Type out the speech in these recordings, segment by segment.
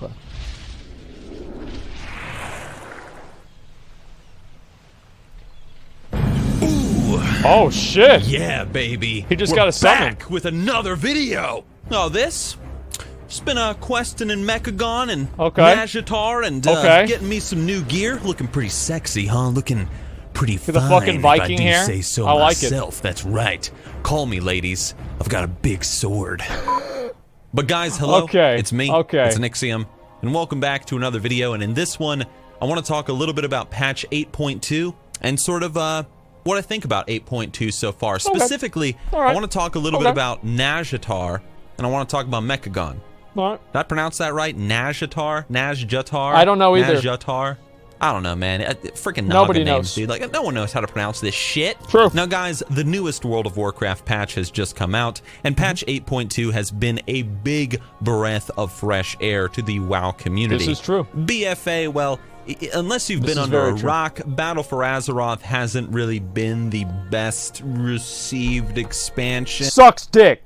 Okay. Oh shit! Yeah, baby. He just We're got a summon. back with another video. Oh, this? Just been questing in MECHAGON and NAZJATAR and getting me some new gear. Looking pretty sexy, huh? Looking pretty fine. The fucking Viking if I do hair. say so I like myself. it. That's right. Call me, ladies. I've got a big sword. But guys, hello. It's me. It's Nixxiom, and welcome back to another video. And in this one, I want to talk a little bit about patch 8.2 and sort of what I think about 8.2 so far. Specifically, I want to talk a little bit about NAZJATAR, and I want to talk about MECHAGON. Did I pronounce that right? NAZJATAR? NAZJATAR? I don't know either. NAZJATAR? I don't know, man. Freaking Nobody names, knows. dude. Like, no one knows how to pronounce this shit. True. Now, guys, the newest World of Warcraft patch has just come out, and patch 8.2 has been a big breath of fresh air to the WoW community. This is true. BFA, well, unless you've been under a rock, Battle for Azeroth hasn't really been the best received expansion. Sucks dick.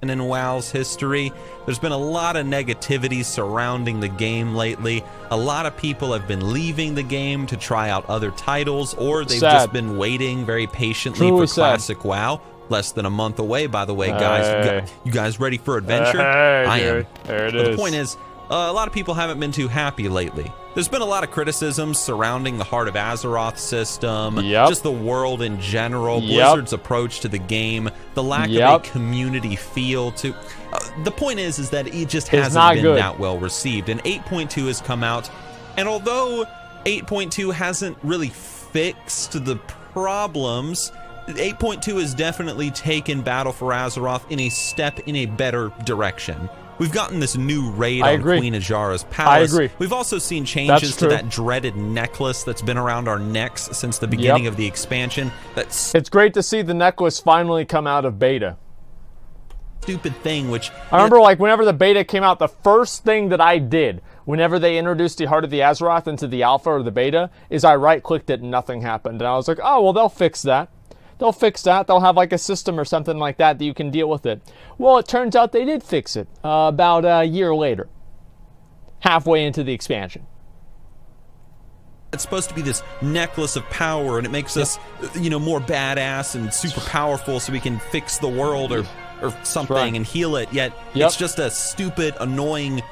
And in WoW's history, there's been a lot of negativity surrounding the game lately. A lot of people have been leaving the game to try out other titles, or they've just been waiting very patiently for classic WoW. Less than a month away, by the way, guys. You guys ready for adventure? I am. There it is. The point is, a lot of people haven't been too happy lately. There's been a lot of criticisms surrounding the Heart of Azeroth system, just the world in general, Blizzard's approach to the game, the lack of a community feel to... the point is that it just hasn't been that well received, and 8.2 has come out, and although 8.2 hasn't really fixed the problems, 8.2 has definitely taken Battle for Azeroth in a step in a better direction. We've gotten this new raid on Queen Ajara's palace. We've also seen changes to that dreaded necklace that's been around our necks since the beginning of the expansion. It's great to see the necklace finally come out of beta. Stupid thing, which... I remember, like, whenever the beta came out, the first thing that I did whenever they introduced the Heart of the Azeroth into the alpha or the beta is I right-clicked it and nothing happened. And I was like, oh, well, they'll fix that. They'll fix that. They'll have like a system or something like that that you can deal with it. Well, it turns out they did fix it about a year later, halfway into the expansion. It's supposed to be this necklace of power, and it makes us, you know, more badass and super powerful so we can fix the world or something and heal it. Yet it's just a stupid, annoying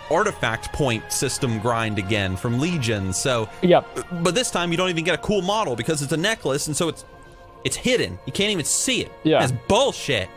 artifact point system grind again from Legion. So, but this time you don't even get a cool model because it's a necklace, and so it's hidden. You can't even see it. It's bullshit.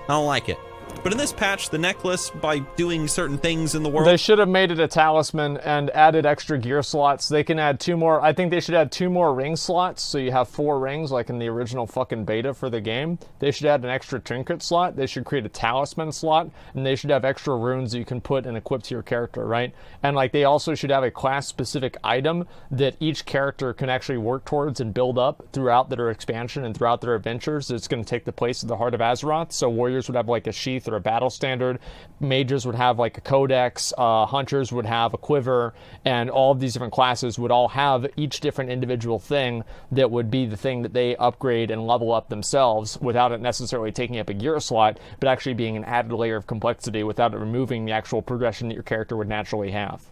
I don't like it. But in this patch, the necklace, by doing certain things in the world... They should have made it a talisman and added extra gear slots. They can add 2 more... I think they should add 2 more ring slots, so you have 4 rings, like in the original fucking beta for the game. They should add an extra trinket slot. They should create a talisman slot, and they should have extra runes that you can put and equip to your character, right? And like they also should have a class-specific item that each character can actually work towards and build up throughout their expansion and throughout their adventures. It's going to take the place of the Heart of Azeroth, so warriors would have like a sheath or a battle standard, mages would have like a codex, hunters would have a quiver, and all of these different classes would all have each different individual thing that would be the thing that they upgrade and level up themselves without it necessarily taking up a gear slot, but actually being an added layer of complexity without it removing the actual progression that your character would naturally have.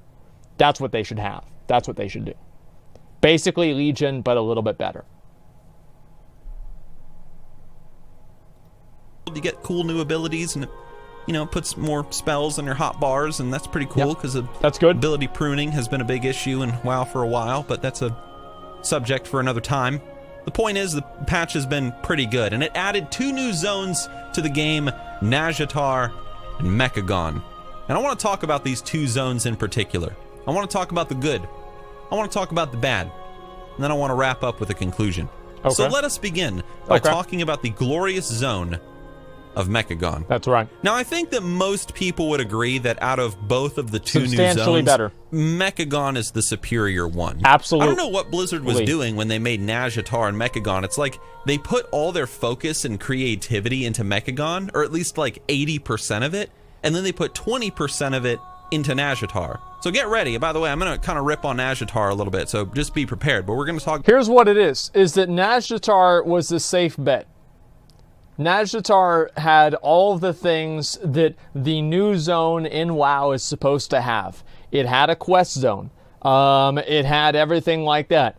That's what they should have. That's what they should do. Basically Legion, but a little bit better. You get cool new abilities, and you know, puts more spells on your hot bars, and that's pretty cool because ability pruning has been a big issue in WoW for a while, but that's a subject for another time. The point is, the patch has been pretty good, and it added 2 new zones to the game, NAZJATAR and MECHAGON. And I want to talk about these 2 zones in particular. I want to talk about the good, I want to talk about the bad, and then I want to wrap up with a conclusion. So let us begin by talking about the glorious zone of MECHAGON. That's right. Now, I think that most people would agree that out of both of the 2 new substantially zones, better. MECHAGON is the superior one. Absolutely. I don't know what Blizzard was doing when they made NAZJATAR and MECHAGON. It's like they put all their focus and creativity into MECHAGON, or at least like 80% of it, and then they put 20% of it into NAZJATAR. So get ready. By the way, I'm going to kind of rip on NAZJATAR a little bit, so just be prepared. But we're going to talk... Here's what it is that NAZJATAR was the safe bet. NAZJATAR had all of the things that the new zone in WoW is supposed to have. It had a quest zone. It had everything like that.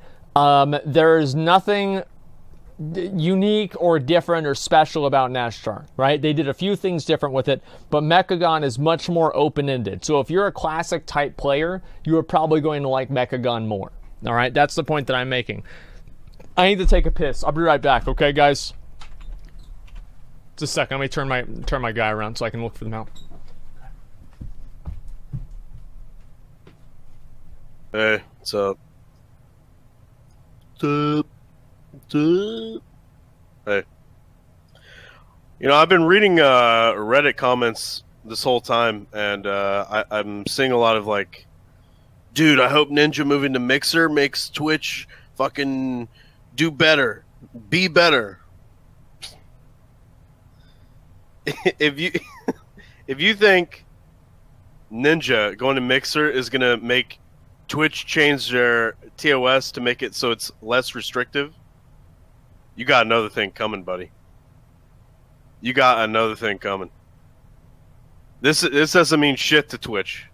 There's nothing unique or different or special about NAZJATAR, right? They did a few things different with it, but MECHAGON is much more open-ended. So if you're a classic type player, you are probably going to like MECHAGON more. All right, that's the point that I'm making. I need to take a piss. I'll be right back, okay, guys? Just a second. Let me turn my guy around so I can look for them out. Hey, what's up? Hey. You know, I've been reading Reddit comments this whole time, and I'm seeing a lot of like, dude, I hope Ninja moving to Mixer makes Twitch fucking do better, be better. If you think Ninja going to Mixer is gonna make Twitch change their TOS to make it so it's less restrictive, you got another thing coming, buddy. You got another thing coming. This doesn't mean shit to Twitch.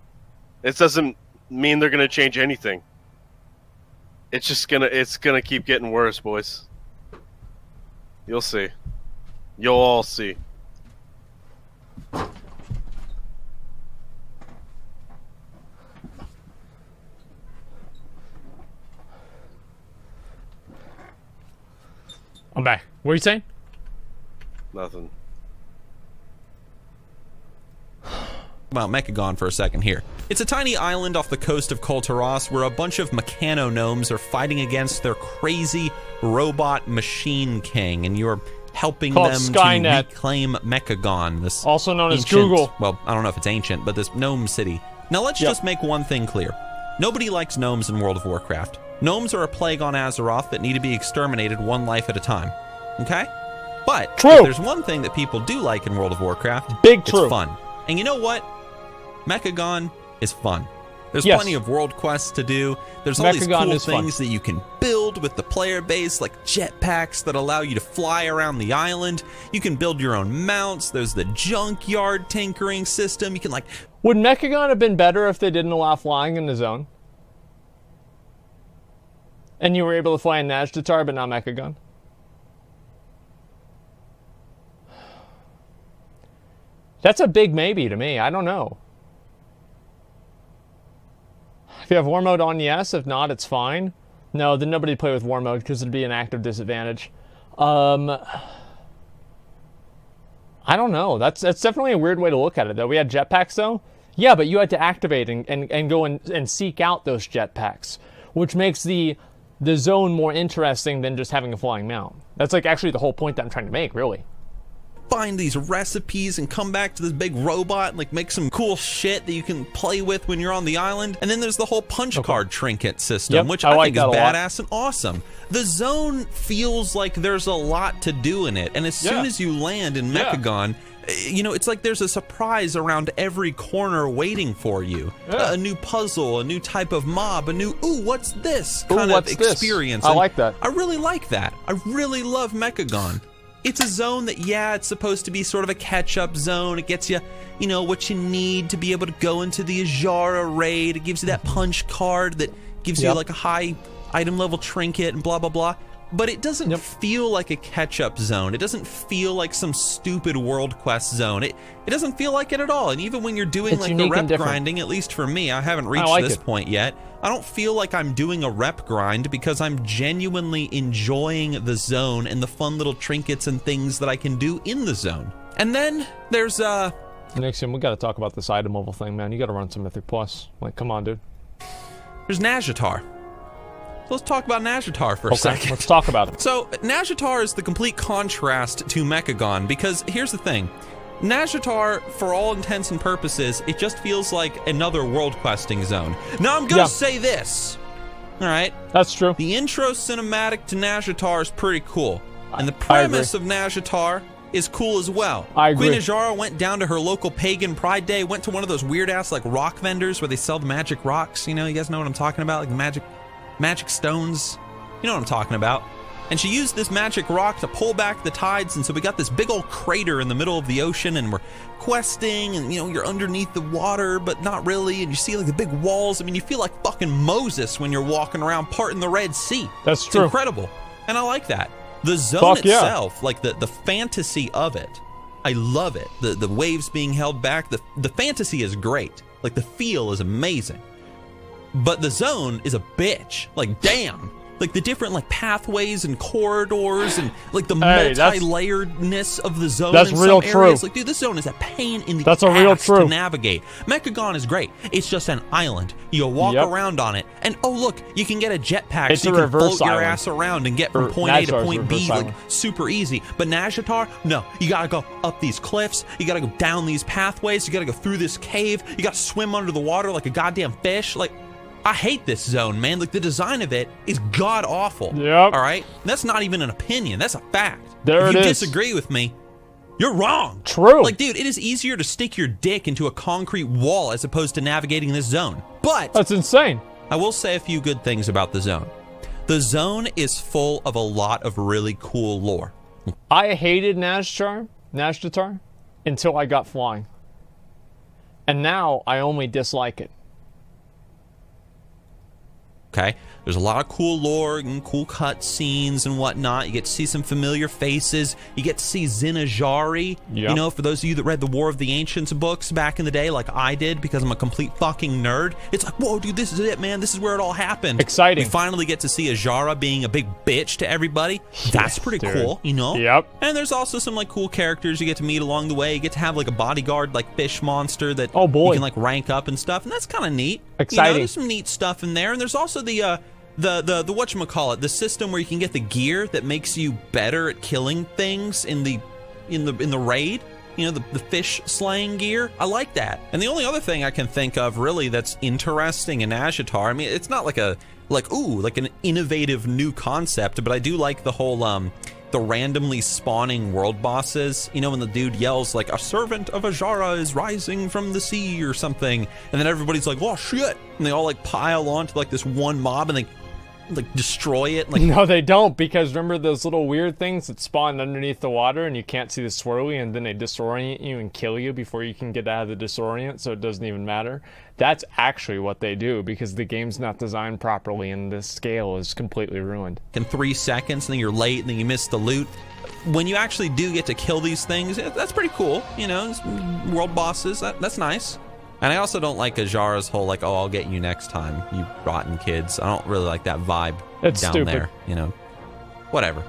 It doesn't mean they're gonna change anything. It's gonna keep getting worse, boys. You'll see. You'll all see. I'm back. What are you saying? Nothing. About MECHAGON for a second here. It's a tiny island off the coast of Kul Tiras where a bunch of mechano gnomes are fighting against their crazy robot machine king, and you're helping them Skynet. to reclaim MECHAGON, this also known as ancient, Google. Well, I don't know if it's ancient, but this gnome city. Now let's just make one thing clear. Nobody likes gnomes in World of Warcraft. Gnomes are a plague on Azeroth that need to be exterminated one life at a time. Okay? But if there's one thing that people do like in World of Warcraft, it's fun. And you know what? MECHAGON is fun. There's plenty of world quests to do. There's all these cool things that you can build with the player base, like jetpacks that allow you to fly around the island. You can build your own mounts. There's the junkyard tinkering system. You can like... Would MECHAGON have been better if they didn't allow flying in the zone? And you were able to fly in NAZJATAR, but not MECHAGON? That's a big maybe to me. I don't know. If you have war mode on, yes. If not, it's fine. No, then nobody would play with war mode because it'd be an active disadvantage. I don't know. That's definitely a weird way to look at it, though. We had jetpacks, though. Yeah, but you had to activate and go and seek out those jetpacks, which makes the zone more interesting than just having a flying mount. That's like actually the whole point that I'm trying to make, really. Find these recipes and come back to this big robot and like make some cool shit that you can play with when you're on the island. And then there's the whole punch card trinket system, which I think is badass and awesome. The zone feels like there's a lot to do in it, and as soon as you land in MECHAGON, you know, it's like there's a surprise around every corner waiting for you. A new puzzle, a new type of mob, a new, ooh, what's this kind of experience. I like that. I really like that. I really love MECHAGON. It's a zone that, it's supposed to be sort of a catch-up zone. It gets you, you know, what you need to be able to go into the Azshara raid. It gives you that punch card that gives you like a high item level trinket and blah, blah, blah. But it doesn't feel like a catch-up zone. It doesn't feel like some stupid world quest zone. It doesn't feel like it at all. And even when you're doing like the rep grinding, at least for me, I haven't reached this point yet, I don't feel like I'm doing a rep grind because I'm genuinely enjoying the zone and the fun little trinkets and things that I can do in the zone. And then there's Nixxiom, we gotta talk about this item level thing, man. You gotta run some Mythic Plus. Like, come on, dude. There's NAZJATAR. So let's talk about NAZJATAR for a second. Let's talk about it. So NAZJATAR is the complete contrast to MECHAGON because here's the thing. NAZJATAR, for all intents and purposes, it just feels like another world questing zone. Now I'm gonna say this. Alright? That's true. The intro cinematic to NAZJATAR is pretty cool. And the premise of NAZJATAR is cool as well. I agree. Queen Azshara went down to her local pagan pride day, went to one of those weird ass like rock vendors where they sell the magic rocks. You know, you guys know what I'm talking about? Like the magic stones. You know what I'm talking about. And she used this magic rock to pull back the tides, and so we got this big old crater in the middle of the ocean, and we're questing, and you're underneath the water, but not really, and you see like the big walls. I mean, you feel like fucking Moses when you're walking around parting the Red Sea. That's true. It's incredible. And I like that. The zone itself, like the fantasy of it, I love it. The waves being held back, the fantasy is great. Like the feel is amazing. But the zone is a bitch. Like, damn. Like the different like pathways and corridors and like the multi-layeredness of the zone. That's in real some areas. true. Like, dude, this zone is a pain in the That's a ass real true. to navigate. Mechagon is great. It's just an island. You walk around on it, and oh look, you can get a jetpack, so you can float your ass around and get from point A to point B like super easy. But NAZJATAR, no, you gotta go up these cliffs. You gotta go down these pathways. You gotta go through this cave. You gotta swim under the water like a goddamn fish. Like, I hate this zone, man. Like, the design of it is god-awful. Yep. All right? And that's not even an opinion. That's a fact. There if it you is. disagree with me, you're wrong. True. Like, dude, it is easier to stick your dick into a concrete wall as opposed to navigating this zone. But that's insane. I will say a few good things about the zone. The zone is full of a lot of really cool lore. I hated NAZJATAR until I got flying. And now I only dislike it. Okay, there's a lot of cool lore and cool cut scenes and whatnot. You get to see some familiar faces. You get to see Zinajari. Yep. You know, for those of you that read the War of the Ancients books back in the day, like I did, because I'm a complete fucking nerd. It's like, whoa, dude, this is it, man. This is where it all happened. Exciting. We finally get to see Azara being a big bitch to everybody. That's pretty cool, you know? Yep. And there's also some like cool characters you get to meet along the way. You get to have like a bodyguard, like fish monster that you can like rank up and stuff, and that's kind of neat. Exciting. You know, there's some neat stuff in there, and there's also the whatchamacallit, the system where you can get the gear that makes you better at killing things in the raid. You know, the fish slaying gear. I like that. And the only other thing I can think of really that's interesting in NAZJATAR, I mean, it's not like an innovative new concept, but I do like the whole the randomly spawning world bosses. You know, when the dude yells like, a servant of Azara is rising from the sea or something, and then everybody's like, oh shit, and they all like pile onto like this one mob and they like destroy it. Like, no, they don't, because remember those little weird things that spawn underneath the water and you can't see the swirly, and then they disorient you and kill you before you can get out of the disorient, so it doesn't even matter. That's actually what they do, because the game's not designed properly and the scale is completely ruined. In 3 seconds, and then you're late, and then you miss the loot. When you actually do get to kill these things, that's pretty cool. You know, world bosses, that's nice. And I also don't like Azara's whole like, oh, I'll get you next time, you rotten kids. I don't really like that vibe That's down stupid. there, you know. Whatever.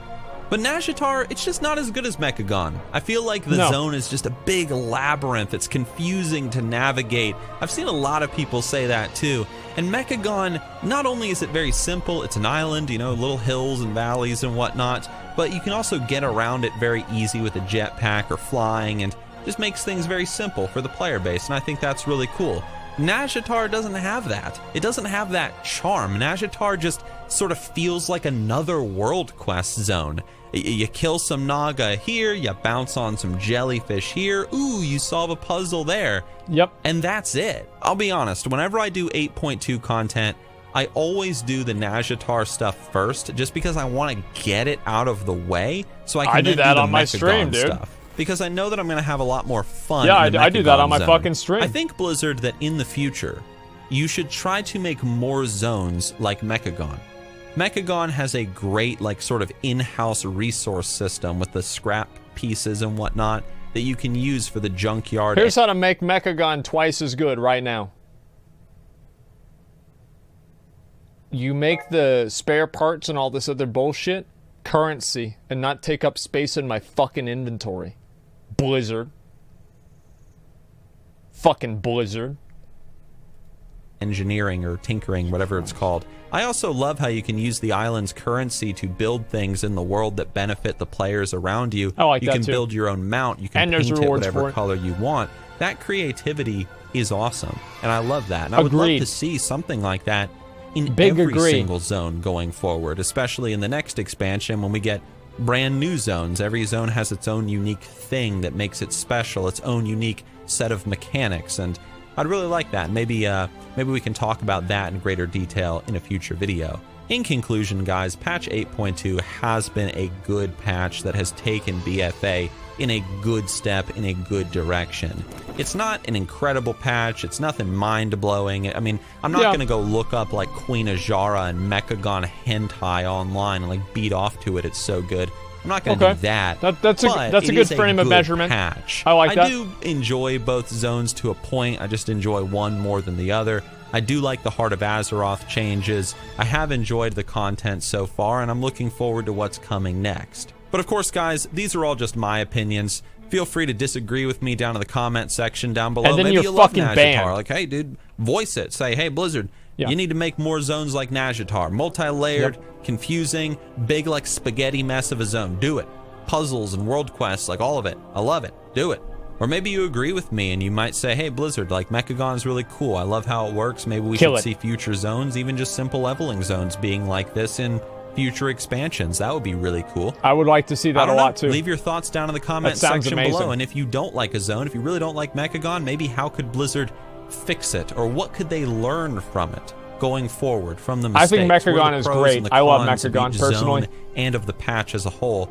But NAZJATAR, it's just not as good as MECHAGON. I feel like the zone is just a big labyrinth. It's confusing to navigate. I've seen a lot of people say that too. And MECHAGON, not only is it very simple, it's an island, you know, little hills and valleys and whatnot, but you can also get around it very easy with a jetpack or flying, and just makes things very simple for the player base, and I think that's really cool. NAZJATAR doesn't have that. It doesn't have that charm. NAZJATAR just sort of feels like another world quest zone. You kill some Naga here, you bounce on some jellyfish here, ooh, you solve a puzzle there. Yep. And that's it. I'll be honest, whenever I do 8.2 content, I always do the NAZJATAR stuff first, just because I want to get it out of the way, so I can do then that do the on my MECHAGON stream, dude. stuff. Because I know that I'm going to have a lot more fun. Yeah, in the I do that on my zone. fucking stream. I think, Blizzard, that in the future, you should try to make more zones like MECHAGON. MECHAGON has a great, like, sort of in-house resource system with the scrap pieces and whatnot that you can use for the junkyard. Here's how to make MECHAGON twice as good right now. You make the spare parts and all this other bullshit currency and not take up space in my fucking inventory. Blizzard. Fucking Blizzard. Engineering or tinkering, whatever it's called. I also love how you can use the island's currency to build things in the world that benefit the players around you. I like you that can too. build your own mount. You can And there's paint it rewards whatever for it. color you want. That creativity is awesome, and I love that. And I would love Agreed. to see something like that in Big every agree. single zone going forward, especially in the next expansion when we get brand new zones. Every zone has its own unique thing that makes it special, its own unique set of mechanics, and I'd really like that. Maybe we can talk about that in greater detail in a future video. In conclusion, guys, patch 8.2 has been a good patch that has taken BFA in a good step, in a good direction. It's not an incredible patch. It's nothing mind-blowing. I mean, I'm not going to go look up like Queen Azara and Mechagon hentai online and like beat off to it. It's so good. I'm not going to do that. That's a good frame of measurement. Patch. I like that. I do enjoy both zones to a point. I just enjoy one more than the other. I do like the Heart of Azeroth changes. I have enjoyed the content so far, and I'm looking forward to what's coming next. But of course, guys, these are all just my opinions. Feel free to disagree with me down in the comment section down below. And then Maybe you're you love fucking NAZJATAR. banned. Like, hey, dude, voice it. Say, hey, Blizzard, you need to make more zones like NAZJATAR. Multi-layered, confusing, big like spaghetti mess of a zone. Do it. Puzzles and world quests, like all of it. I love it. Do it. Or maybe you agree with me and you might say, hey, Blizzard, like Mechagon's really cool. I love how it works. Maybe we should see future zones, even just simple leveling zones being like this in future expansions. That would be really cool. I would like to see that a lot too. Leave your thoughts down in the comment section below. And if you don't like a zone, if you really don't like Mechagon, maybe how could Blizzard fix it? Or what could they learn from it going forward from the mistakes? I think Mechagon is great. I love Mechagon personally. And of the patch as a whole,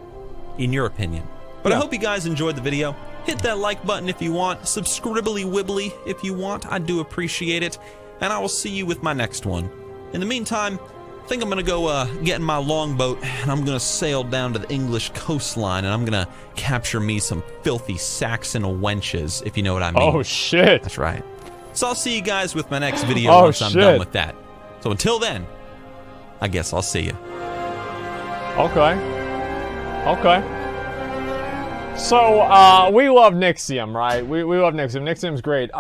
in your opinion. But I hope you guys enjoyed the video. Hit that like button if you want. Subscribbly wibbly if you want. I do appreciate it. And I will see you with my next one. In the meantime, I think I'm going to go get in my longboat and I'm going to sail down to the English coastline and I'm going to capture me some filthy Saxon wenches, if you know what I mean. Oh, shit. That's right. So I'll see you guys with my next video once I'm done with that. So until then, I guess I'll see you. Okay. So, we love Nixxiom, right? We love Nixxiom. Nixxiom's great.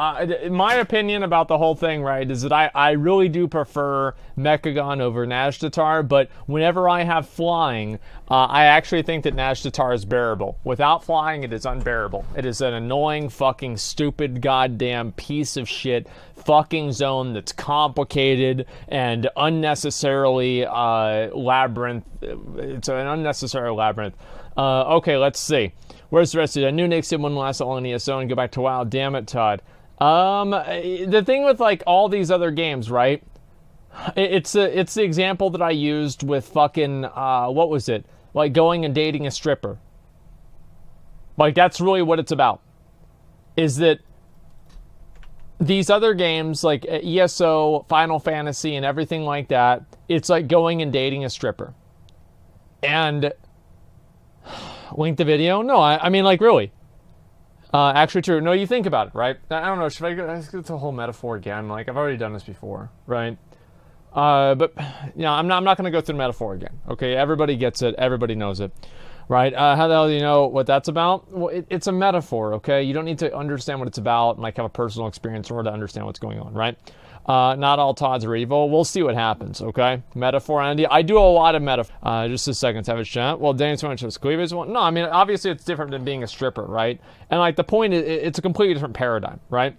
My opinion about the whole thing, right, is that I really do prefer Mechagon over NAZJATAR, but whenever I have flying, I actually think that NAZJATAR is bearable. Without flying, it is unbearable. It is an annoying, fucking, stupid, goddamn piece of shit fucking zone that's complicated and unnecessarily labyrinth. It's an unnecessary labyrinth. Okay, let's see. Where's the rest of it? I knew Nixxiom wouldn't last all in ESO and go back to WoW. Damn it, Todd. The thing with like all these other games, right? It's the example that I used with fucking what was it? Like going and dating a stripper. Like that's really what it's about. Is that these other games like ESO, Final Fantasy, and everything like that, it's like going and dating a stripper. And link the video? No, I mean, like, really. Actually true. No, you think about it, right? I don't know, should I go through the whole metaphor again? Like, I've already done this before, right? But, you know, I'm not going to go through the metaphor again, okay? Everybody gets it. Everybody knows it, right? How the hell do you know what that's about? Well, it's a metaphor, okay? You don't need to understand what it's about and, like, have a personal experience in order to understand what's going on, right? Not all Todds are evil. We'll see what happens, okay? Metaphor, Andy. I do a lot of metaphor. Just a second, Savage Chat. Well, Danny so much of cleavage. Well, no, I mean, obviously it's different than being a stripper, right? And, like, the point is, it's a completely different paradigm, right?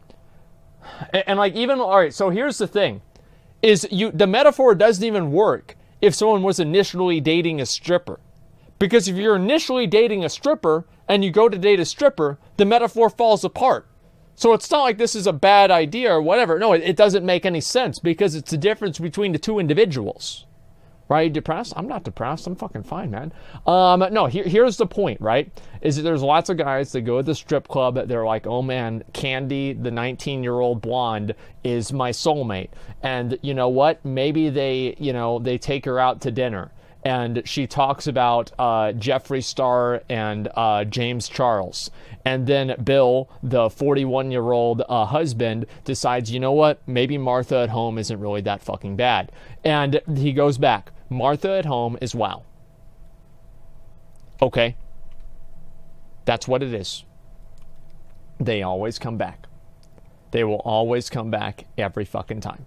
And like, even, all right, so here's the thing. The metaphor doesn't even work if someone was initially dating a stripper. Because if you're initially dating a stripper and you go to date a stripper, the metaphor falls apart. So it's not like this is a bad idea or whatever. No, it doesn't make any sense because it's the difference between the two individuals. Right? Are you depressed? I'm not depressed. I'm fucking fine, man. No, here's the point, right? Is that there's lots of guys that go to the strip club that they're like, oh man, Candy, the 19-year-old blonde, is my soulmate. And you know what? Maybe they take her out to dinner. And she talks about Jeffree Star and James Charles. And then Bill, the 41-year-old husband, decides, you know what? Maybe Martha at home isn't really that fucking bad. And he goes back. Martha at home is WoW. Okay. That's what it is. They always come back. They will always come back every fucking time.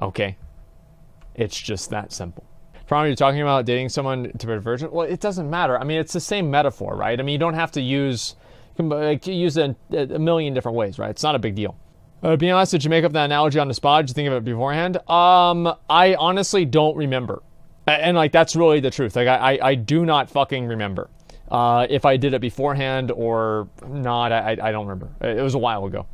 Okay? It's just that simple. Probably you're talking about dating someone to be a virgin. Well, it doesn't matter. I mean, it's the same metaphor, right? I mean, you don't have to use it a million different ways, right? It's not a big deal. Be honest, did you make up that analogy on the spot? Did you think of it beforehand? I honestly don't remember. And like, that's really the truth. Like, I do not fucking remember. If I did it beforehand or not, I don't remember. It was a while ago.